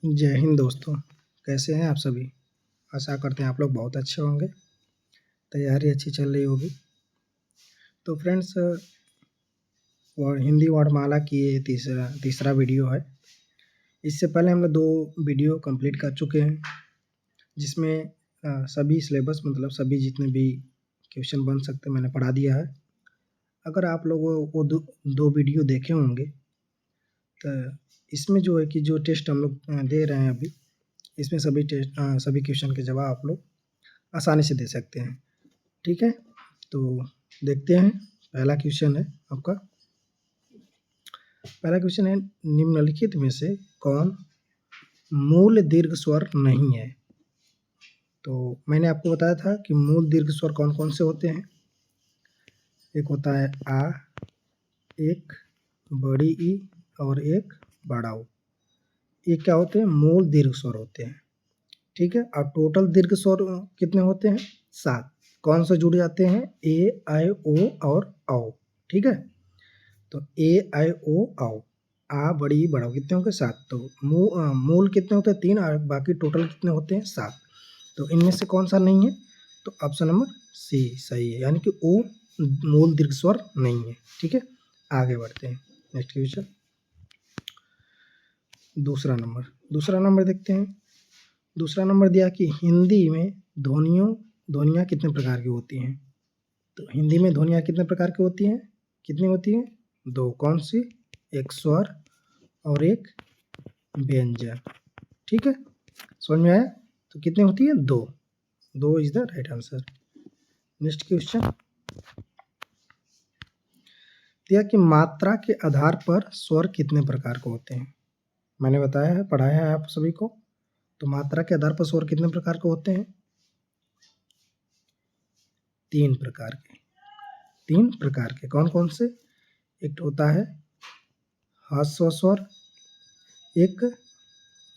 जय हिंद दोस्तों, कैसे हैं आप सभी। आशा करते हैं आप लोग बहुत अच्छे होंगे, तैयारी अच्छी चल रही होगी। तो फ्रेंड्स, हिंदी वर्णमाला की ये तीसरा वीडियो है। इससे पहले हम लोग 2 वीडियो कंप्लीट कर चुके हैं, जिसमें सभी सिलेबस मतलब सभी जितने भी क्वेश्चन बन सकते मैंने पढ़ा दिया है। अगर आप लोग वो 2 वीडियो देखे होंगे तो इसमें जो है कि जो टेस्ट हम लोग दे रहे हैं अभी, इसमें सभी क्वेश्चन के जवाब आप लोग आसानी से दे सकते हैं। ठीक है, तो देखते हैं। पहला क्वेश्चन है आपका। पहला क्वेश्चन है, निम्नलिखित में से कौन मूल दीर्घ स्वर नहीं है। तो मैंने आपको बताया था कि मूल दीर्घ स्वर कौन कौन से होते हैं। एक होता है आ, एक बड़ी ई और एक बड़ा ऊ। ये क्या होते हैं? मूल दीर्घ स्वर होते हैं। ठीक है, और टोटल दीर्घ स्वर कितने होते हैं? 7। कौन से जुड़ जाते हैं? ए, आई, ओ और औ। ठीक है, तो ए, आई, ओ, औ, आ, बड़ी, बड़ा कितने होंगे? 7। तो मूल कितने होते हैं? 3, और बाकी टोटल कितने होते हैं? 7। तो इनमें से कौन सा नहीं है? तो ऑप्शन नंबर सी सही है, यानी कि ओ मूल दीर्घ स्वर नहीं है। ठीक है, आगे बढ़ते हैं। नेक्स्ट क्वेश्चन, दूसरा नंबर देखते हैं। दूसरा नंबर दिया कि हिंदी में ध्वनियाँ कितने प्रकार की होती हैं। तो हिंदी में ध्वनियाँ कितने प्रकार की होती हैं? कितनी होती हैं? 2। कौन सी? एक स्वर और एक व्यंजन। ठीक है, समझ में आया? तो कितनी होती है? 2 is the right answer. Next question दिया कि मात्रा के आधार पर स्वर कितने प्रकार के होते हैं। मैंने बताया है, पढ़ाया है आप सभी को। तो मात्रा के आधार पर स्वर कितने प्रकार के होते हैं? 3 प्रकार के। 3 प्रकार के कौन कौन से? एक होता है ह्रस्व स्वर, एक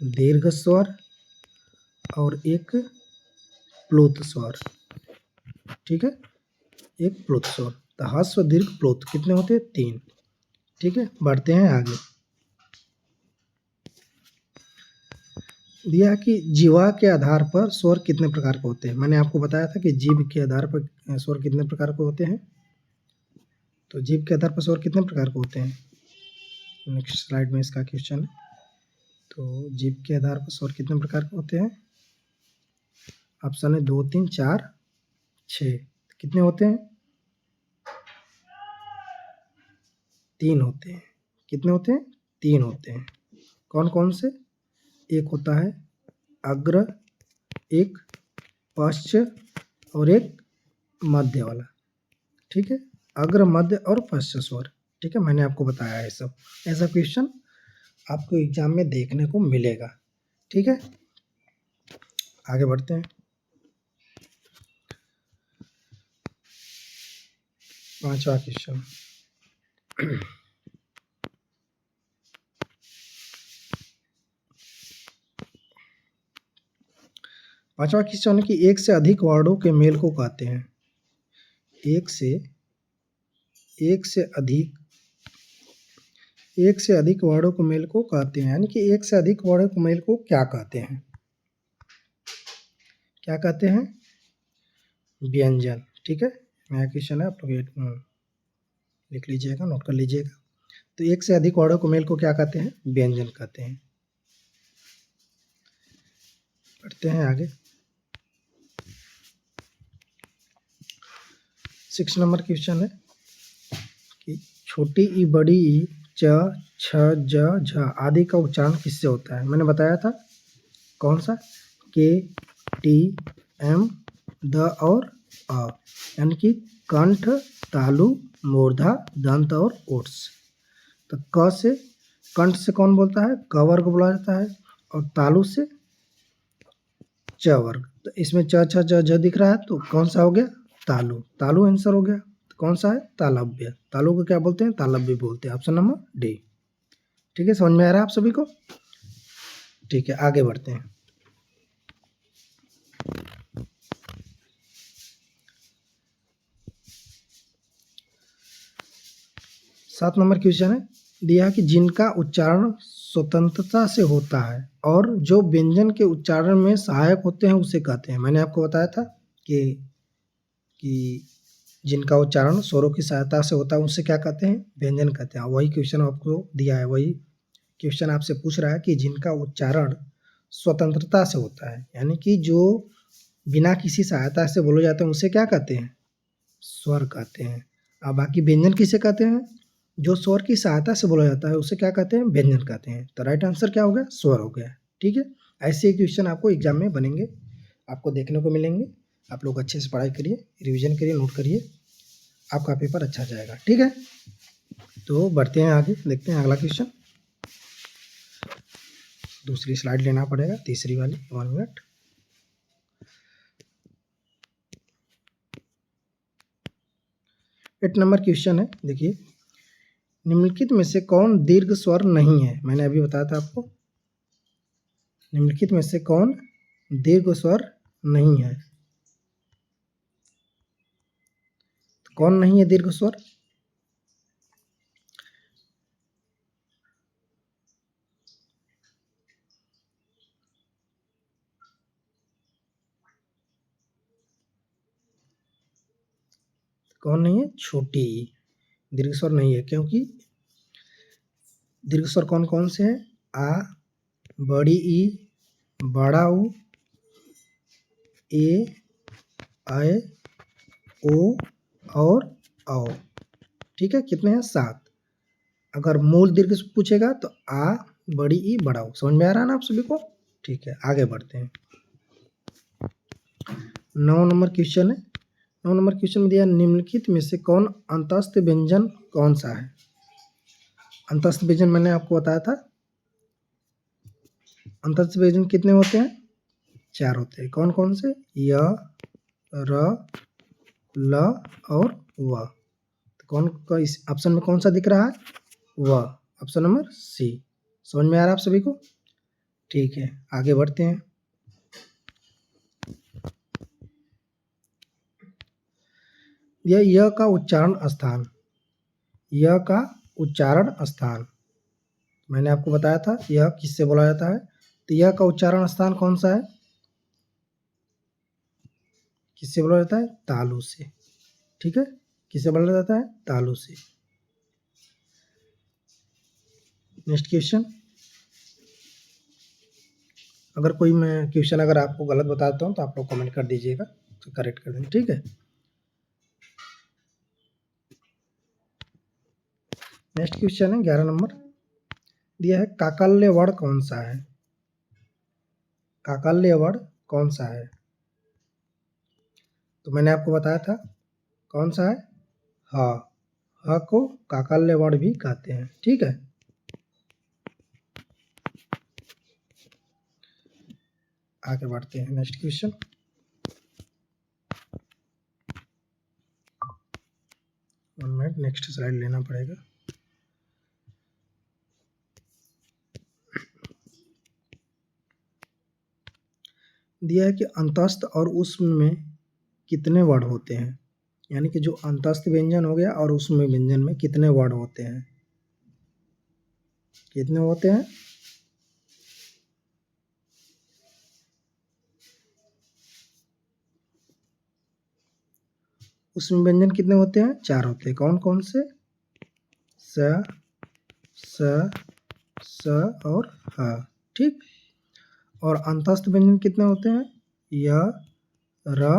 दीर्घ स्वर और एक प्लुत स्वर। ठीक है, एक प्लुत स्वर। तो ह्रस्व, दीर्घ, प्लुत कितने होते हैं? 3। ठीक है, बढ़ते हैं आगे। दिया कि जीवा के आधार पर स्वर कितने प्रकार के होते हैं। मैंने आपको बताया था कि जीभ के आधार पर स्वर कितने प्रकार के होते हैं। तो जीभ के आधार पर स्वर कितने प्रकार के होते हैं? नेक्स्ट स्लाइड में इसका क्वेश्चन है। तो जीभ के आधार पर स्वर कितने प्रकार के होते हैं? ऑप्शन है 2, 3, 4, 6। कितने होते हैं? 3 होते हैं। कितने होते हैं? 3 होते हैं। कौन कौन से? एक होता है अग्र, एक पश्च और एक मध्य वाला। ठीक है, अग्र, मध्य और पश्च स्वर। ठीक है, मैंने आपको बताया है सब। ऐसा क्वेश्चन आपको एग्जाम में देखने को मिलेगा। ठीक है, आगे बढ़ते हैं। 5वां क्वेश्चन। 5वां क्वेश्चन है कि एक से अधिक वर्डों के मेल को कहते हैं। एक से अधिक वर्डों के मेल को कहते हैं, यानी कि एक से अधिक वर्डों के मेल को क्या कहते हैं? क्या कहते हैं? व्यंजन। ठीक है, नया क्वेश्चन है, आप लोग लिख लीजिएगा, नोट कर लीजिएगा। तो एक से अधिक वर्डों के मेल को क्या कहते हैं? व्यंजन कहते हैं। बढ़ते हैं आगे। 6 नंबर क्वेश्चन है कि छोटी ई, बड़ी ई, च, छ, ज, झ आदि का उच्चारण किससे होता है? मैंने बताया था। कौन सा? के, टी, एम, द और अ, यानी कि कंठ, तालु, मूर्धा, दंत और ओट्स। तो क से, कंठ से कौन बोलता है? क वर्ग बोला जाता है, और तालु से च वर्ग। तो इसमें च, छ, ज, झ दिख रहा है, तो कौन सा हो गया? तालु। तालु आंसर हो गया। तो कौन सा है? तालव्य। तालु को क्या बोलते हैं? तालव्य बोलते हैं। Option number D. ठीक है, समझ में आ रहा है आप सभी को? ठीक है, आगे बढ़ते हैं। 7 नंबर क्वेश्चन है, दिया है कि जिनका उच्चारण स्वतंत्रता से होता है और जो व्यंजन के उच्चारण में सहायक होते हैं उसे कहते हैं। मैंने आपको बताया था कि जिनका उच्चारण स्वरों की सहायता से होता है उसे क्या कहते हैं, व्यंजन कहते हैं। वही क्वेश्चन आपको दिया है, वही क्वेश्चन आपसे पूछ रहा है कि जिनका उच्चारण स्वतंत्रता से होता है, यानी कि जो बिना किसी सहायता से बोले जाते हैं उसे क्या कहते हैं, स्वर कहते हैं। अब बाकी व्यंजन किसे कहते हैं, जो स्वर की सहायता से बोला जाता है उसे क्या कहते हैं, व्यंजन कहते हैं। तो राइट आंसर क्या हो गया, स्वर हो गया। ठीक है, ऐसे क्वेश्चन आपको एग्जाम में बनेंगे, आपको देखने को मिलेंगे। आप लोग अच्छे से पढ़ाई करिए, रिवीजन करिए, नोट करिए, आपका पेपर अच्छा जाएगा। ठीक है, तो बढ़ते हैं आगे, देखते हैं अगला क्वेश्चन। दूसरी स्लाइड लेना पड़ेगा, तीसरी वाली, 1 मिनट। एट नंबर क्वेश्चन है, देखिए, निम्नलिखित में से कौन दीर्घ स्वर नहीं है। मैंने अभी बताया था आपको, निम्नलिखित में से कौन दीर्घ स्वर नहीं है। तो कौन नहीं है दीर्घ स्वर, कौन नहीं है, छोटी ई दीर्घ स्वर नहीं है, क्योंकि दीर्घ स्वर कौन कौन से हैं, आ, बड़ी ई, बड़ा ऊ, ए, ऐ, ओ और औ। ठीक है, कितने हैं, 7। अगर मूल दीर्घ पूछेगा तो आ, बड़ी ई, बड़ा ऊ। समझ में आ रहा है ना आप सभी को। ठीक है, आगे बढ़ते हैं। 9 नंबर क्वेश्चन है। 9 नंबर क्वेश्चन में दिया, निम्नलिखित में से कौन अंतस्थ व्यंजन कौन सा है। अंतस्थ व्यंजन मैंने आपको बताया था, अंतस्थ व्यंजन कितने होते हैं, 4 होते हैं। कौन कौन से, य, र, ल और व। तो कौन का इस ऑप्शन में कौन सा दिख रहा है, व, ऑप्शन नंबर सी। समझ में आ रहा है आप सभी को। ठीक है, आगे बढ़ते हैं। यह का उच्चारण स्थान, यह का उच्चारण स्थान मैंने आपको बताया था, यह किससे बोला जाता है। तो यह का उच्चारण स्थान कौन सा है, किससे बोला जाता है, तालु से। ठीक है, किससे बोला जाता है, तालु से। नेक्स्ट क्वेश्चन, अगर कोई मैं क्वेश्चन अगर आपको गलत बताता हूँ तो आप लोग कमेंट कर दीजिएगा, तो करेक्ट कर देंगे। ठीक है, नेक्स्ट क्वेश्चन है 11 नंबर, दिया है काकल्य वर्ण कौन सा है, काकल्य वर्ण कौन सा है। तो मैंने आपको बताया था कौन सा है, ह, ह को काकल्य वर्ण भी कहते हैं। ठीक है, आगे बढ़ते हैं। नेक्स्ट क्वेश्चन, नेक्स्ट स्लाइड लेना पड़ेगा। दिया है कि अंतस्थ और उष्म में कितने वर्ण होते हैं, यानी कि जो अंतस्थ व्यंजन हो गया और उष्म व्यंजन में कितने वर्ण होते हैं, कितने होते हैं। उष्म व्यंजन कितने होते हैं, 4 होते हैं। कौन कौन से, स, स और ह। ठीक, और अंतस्थ व्यंजन कितने होते हैं, य, र,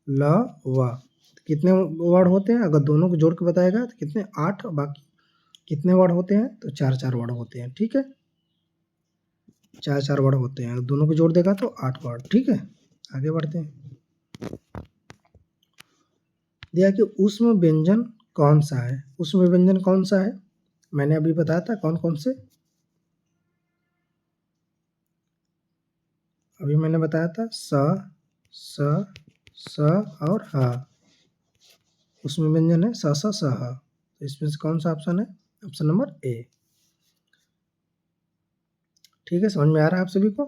ल, व। कितने वर्ड होते हैं, अगर दोनों को जोड़ के बताएगा तो कितने, 8। बाकी कितने वर्ड होते हैं, तो 4 वर्ड होते हैं। ठीक है, 4 वर्ड होते हैं, दोनों को जोड़ देगा तो 8 वर्ड। ठीक है, आगे बढ़ते हैं। दिया कि उष्म व्यंजन कौन सा है, उष्म व्यंजन कौन सा है, मैंने अभी बताया था कौन कौन से, अभी मैंने बताया था स और ह। उष्म व्यंजन है स, स, ह। तो इसमें से कौन सा ऑप्शन है, ऑप्शन नंबर ए। ठीक है, समझ में आ रहा है आप सभी को।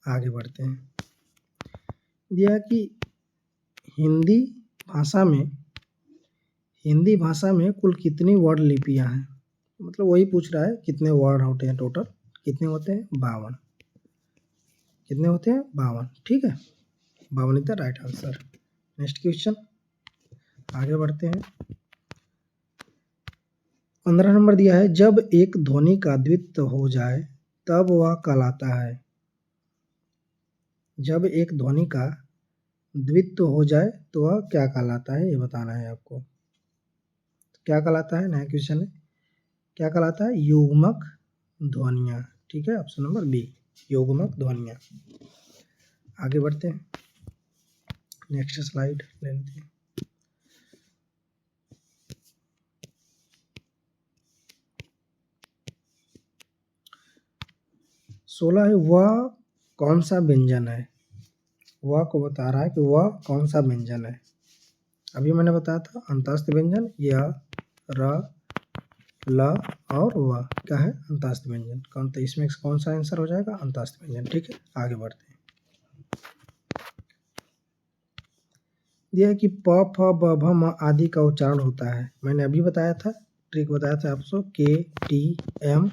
आगे बढ़ते हैं। दिया कि हिंदी भाषा में कुल कितनी वर्ण लिपियां हैं। मतलब वही पूछ रहा है कितने वर्ड होते हैं टोटल, कितने होते हैं 52, कितने होते हैं 52, ठीक है, 52 is the right answer. Next question, आगे बढ़ते हैं। 15 नंबर दिया है, जब एक ध्वनि का द्वित्व हो जाए तब वह कहलाता है। जब एक ध्वनि का द्वित्व हो जाए तो वह क्या कहलाता है, ये बताना है आपको। क्या कहलाता है, नया क्वेश्चन है, क्या कहलाता है, युग्मक ध्वनियाँ, ठीक है, ऑप्शन नंबर बी, युग्मक ध्वनियाँ। आगे बढ़ते हैं, नेक्स्ट स्लाइड ले लेते हैं। सोलह है, वह कौन सा व्यंजन है, वह को बता रहा है कि वह कौन सा व्यंजन है। अभी मैंने बताया था अंतस्थ व्यंजन, यह, र, ल और व क्या है, अंतस्थ व्यंजन। कौन, तो इसमें कौन सा आंसर हो जाएगा, अंतस्थ व्यंजन, ठीक है। आगे बढ़ते हैं। यह है कि प, फ, ब, भ, म आदि का उच्चारण होता है। मैंने अभी बताया था, ट्रिक बताया था आपको, के, टी, एम,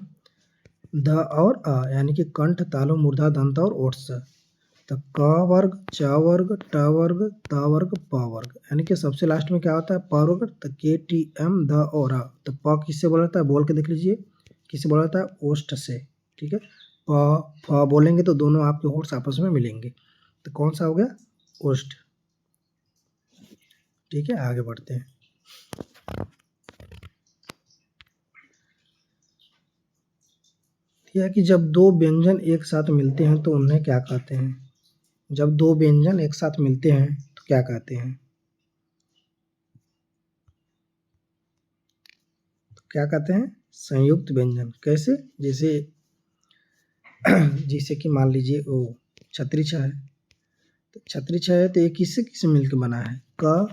द और अ, यानी कि कंठ, तालु, मूर्धा, दंत और ओठ से। तो क वर्ग, च वर्ग, ट वर्ग, त वर्ग, प वर्ग, यानी कि सबसे लास्ट में क्या होता है, प वर्ग। तो के, टी, एम, द और अ। तो प किससे बोला जाता है, बोल के देख लीजिए, किससे बोला जाता है, ओष्ठ से, ठीक है। प, फ बोलेंगे तो दोनों आपके होठ आपस में मिलेंगे, तो कौन सा हो गया, ओष्ठ, ठीक है। आगे बढ़ते हैं। यह कि जब दो व्यंजन एक साथ मिलते हैं तो उन्हें क्या कहते हैं। जब दो व्यंजन एक साथ मिलते हैं तो क्या कहते हैं, तो क्या कहते हैं, संयुक्त व्यंजन। कैसे, जैसे जैसे कि मान लीजिए वो छतरी छ है, तो छतरी छ है तो ये किससे किससे मिलकर बना है, क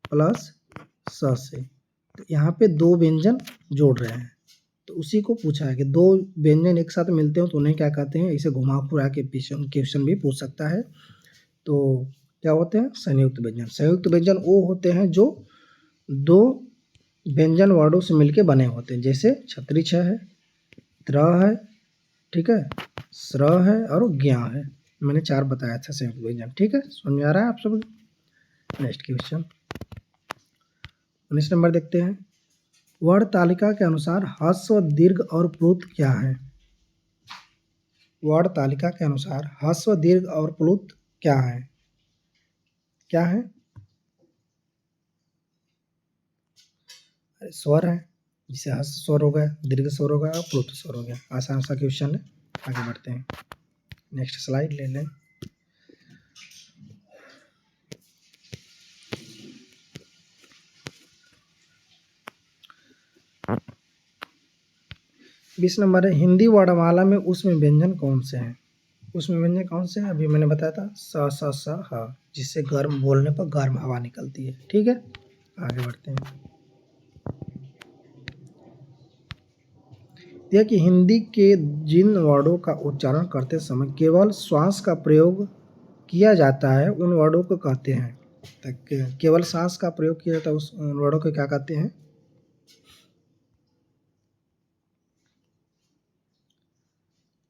प्लस स से। तो यहाँ पे दो व्यंजन जोड़ रहे हैं, तो उसी को पूछा है कि दो व्यंजन एक साथ मिलते हो तो उन्हें क्या कहते हैं। इसे घुमा फिरा के क्वेश्चन भी पूछ सकता है। तो क्या होते हैं, संयुक्त व्यंजन। संयुक्त व्यंजन वो होते हैं जो दो व्यंजन वर्डों से मिलके बने होते हैं, जैसे छतरी छ है, त्र है, ठीक है, स्र है और ज्ञ है। मैंने 4 बताया था संयुक्त व्यंजन, ठीक है, समझ में आ रहा है आप सब। नेक्स्ट क्वेश्चन 19 नंबर देखते हैं। वर्ण तालिका के अनुसार ह्रस्व, दीर्घ और प्लुत क्या है। वर्ण तालिका के अनुसार ह्रस्व, दीर्घ और प्लुत क्या है, क्या है, स्वर है, जिसे ह्रस्व स्वर हो गया, दीर्घ स्वर हो गया और प्लुत स्वर हो गया। आसान सा क्वेश्चन है। आगे बढ़ते हैं, नेक्स्ट स्लाइड ले लें। बीस नंबर है, हिंदी वर्णमाला में उसमें व्यंजन कौन से हैं। उसमें व्यंजन कौन से हैं, अभी मैंने बताया था, स, स, स, ह, जिससे गर्म, बोलने पर गर्म हवा निकलती है, ठीक है। आगे बढ़ते हैं। यह कि हिंदी के जिन वर्डों का उच्चारण करते समय केवल श्वास का प्रयोग किया जाता है उन वर्डों को कहते हैं। तो केवल श्वास का प्रयोग किया जाता है उन वर्डों को क्या कहते हैं,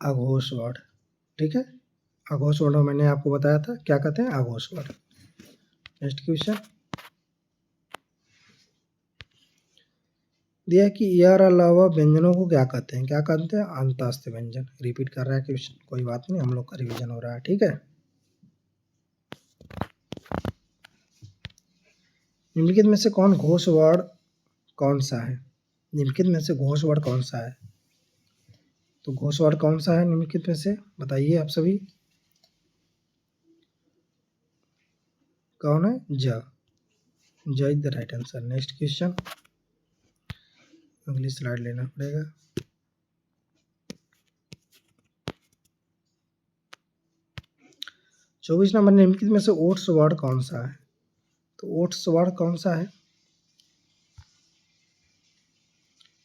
अघोष वर्ड, ठीक है। अघोष वर्ड मैंने आपको बताया था क्या कहते हैं, अघोष वर्ड। नेक्स्ट क्वेश्चन दिया कि यार अलावा व्यंजनों को क्या कहते हैं, क्या कहते हैं, अंतस्थ व्यंजन। रिपीट कर रहा है क्वेश्चन, कोई बात नहीं, हम लोग का रिवीजन हो रहा है, ठीक है। निम्नलिखित में से कौन घोष वर्ड कौन सा है, निम्नलिखित में से घोष वर्ड कौन सा है। तो घोष वर्ड कौन सा है निम्नलिखित में से, बताइए आप सभी, कौन है, ज, ज is the right answer. Next question, अगली स्लाइड लेना पड़ेगा। चौबीस नंबर, निम्नलिखित में से ओट्स वर्ड कौन सा है। तो ओट्स वर्ड कौन सा है,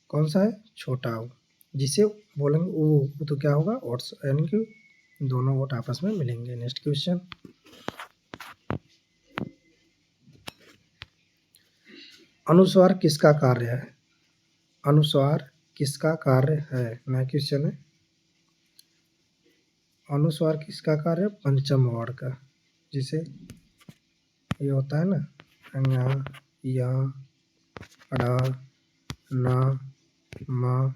कौन सा है, छोटा ओ, जिसे बोलेंगे वो तो क्या होगा, ओट्स, यानी कि दोनों ओट आपस में मिलेंगे। नेक्स्ट क्वेश्चन, अनुस्वार किसका कार्य है। अनुस्वार किसका कार्य है? नया क्वेश्चन है। अनुस्वार किसका कार्य है? पंचम वर्ण का। जिसे ये होता है ना ङ, य, ड़, न, म,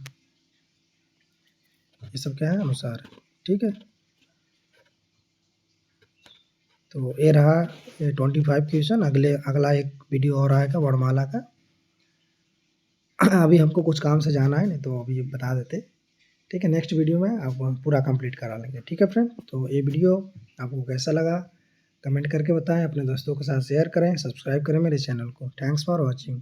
ये सब क्या है? अनुस्वार। ठीक है, तो ये रहा 25 क्वेश्चन। अगला एक वीडियो और आएगा वर्णमाला का। अभी हमको कुछ काम से जाना है, नहीं तो अभी बता देते। ठीक है, नेक्स्ट वीडियो में आपको हम पूरा कंप्लीट करा लेंगे। ठीक है फ्रेंड, तो ये वीडियो आपको कैसा लगा कमेंट करके बताएं, अपने दोस्तों के साथ शेयर करें, सब्सक्राइब करें मेरे चैनल को। Thanks for watching.